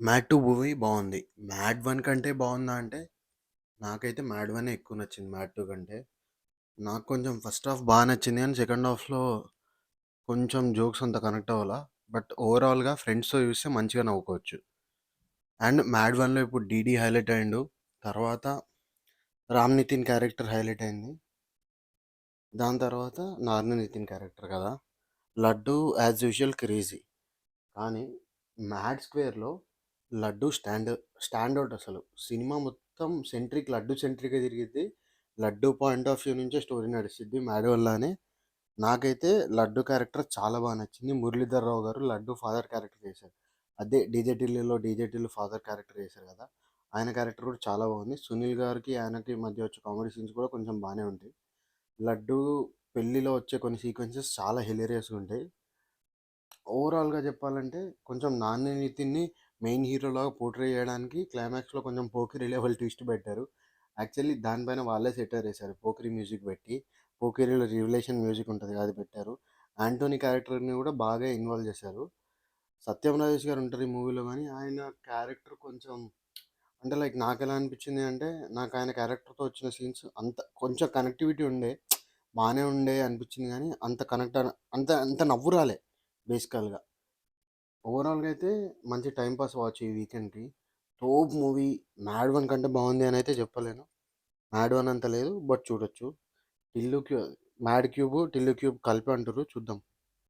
'Mad 2' movie బావుంది. 'Mad 1' కంటే బావుందా అంటే, నాకైతే 'మ్యాడ్ 1' ఎక్కువ నచ్చింది 'మ్యాడ్ 2' కంటే. నాకు కొంచెం ఫస్ట్ హాఫ్ నచ్చింది గానీ, సెకండ్ హాఫ్‌లో కొంచెం జోక్స్ అంత కనెక్ట్ అవ్వలా. బట్ ఓవరాల్‌గా ఫ్రెండ్స్‌తో చూస్తే మంచిగా నవ్వుకోవచ్చు. అండ్ 'మ్యాడ్ 1'లో ఇప్పుడు 'డీడీ' హైలైట్ అయిండు. తర్వాత 'రామ్ నితిన్' క్యారెక్టర్ హైలైట్ అయింది. దాని తర్వాత 'నాని నితిన్' క్యారెక్టర్ కదా! 'Laddu' as usual crazy. కానీ 'మ్యాడ్ స్క్వేర్‌లో' లడ్డు స్టాండ్ ఔట్ అసలు. సినిమా మొత్తం లడ్డు సెంట్రిక్‌గా తిరిగిద్ది. లడ్డు పాయింట్ ఆఫ్ వ్యూ నుంచే స్టోరీ నడిసిద్ది 'మ్యాడ్' వల్లనే. నాకైతే లడ్డు క్యారెక్టర్ చాలా నచ్చింది. 'మురళీధర్ రావు' గారు లడ్డు ఫాదర్ క్యారెక్టర్ చేశారు. అదే 'డీజే టిల్లులో' 'డీజే టిల్లు' ఫాదర్ క్యారెక్టర్ చేశారు కదా! ఆయన క్యారెక్టర్ కూడా చాలా బాగుంది. సునీల్ గారికి ఆయనకి మధ్య వచ్చే కామెడీ సీన్స్ కూడా కొంచెం బానే ఉంటాయి. లడ్డు పెళ్లిలో వచ్చే కొన్ని సీక్వెన్సెస్ చాలా హిలేరియస్‌గా ఉంటాయి. ఓవరాల్‌గా చెప్పాలంటే కొంచెం 'నాని నితిన్‌ని' మెయిన్ హీరోలాగా పోర్ట్రే చేయడానికి క్లైమాక్స్‌లో కొంచెం పోకిరి లెవెల్ ట్విస్ట్ పెట్టారు. యాక్చువల్లీ దానిపైన వాళ్ళే సెటైర్ ఏశారు. పోకిరి మ్యూజిక్ పెట్టి. పోకిరిలో రివలేషన్ మ్యూజిక్ ఉంటది కదా! అది పెట్టారు. యాంటోనీ క్యారెక్టర్‌ని కూడా బాగా ఇన్వాల్వ్ చేశారు. సత్యం రాజేష్ గారు ఉంటారు ఈ మూవీలో గానీ, ఆయన క్యారెక్టర్ కొంచెం అంటే లైక్ నాకెలా అనిపించింది అంటే, నాకు ఆయన క్యారెక్టర్‌తో వచ్చిన సీన్స్ అంత కొంచెం కనెక్టివిటీ ఉండే. బానే ఉండే అనిపించింది గానీ, అంత కనెక్ట్ అంత అంత నవ్వు రాలే బేసికల్‌గా. ఓవరాల్‌గా అయితే మంచి టైమ్ పాస్ వాచ్ ఈ వీకెండ్‌కి. తోపు మూవీ 'మ్యాడ్ 1' కంటే బాగుంది అని అయితే చెప్పలేను. 'మ్యాడ్ 1' అంత లేదు బట్ చూడొచ్చు. 'టిల్లు క్యూ' 'మ్యాడ్ క్యూబ్', 'టిల్లు క్యూబ్' కలిపి అంటుర్రు చూద్దాం.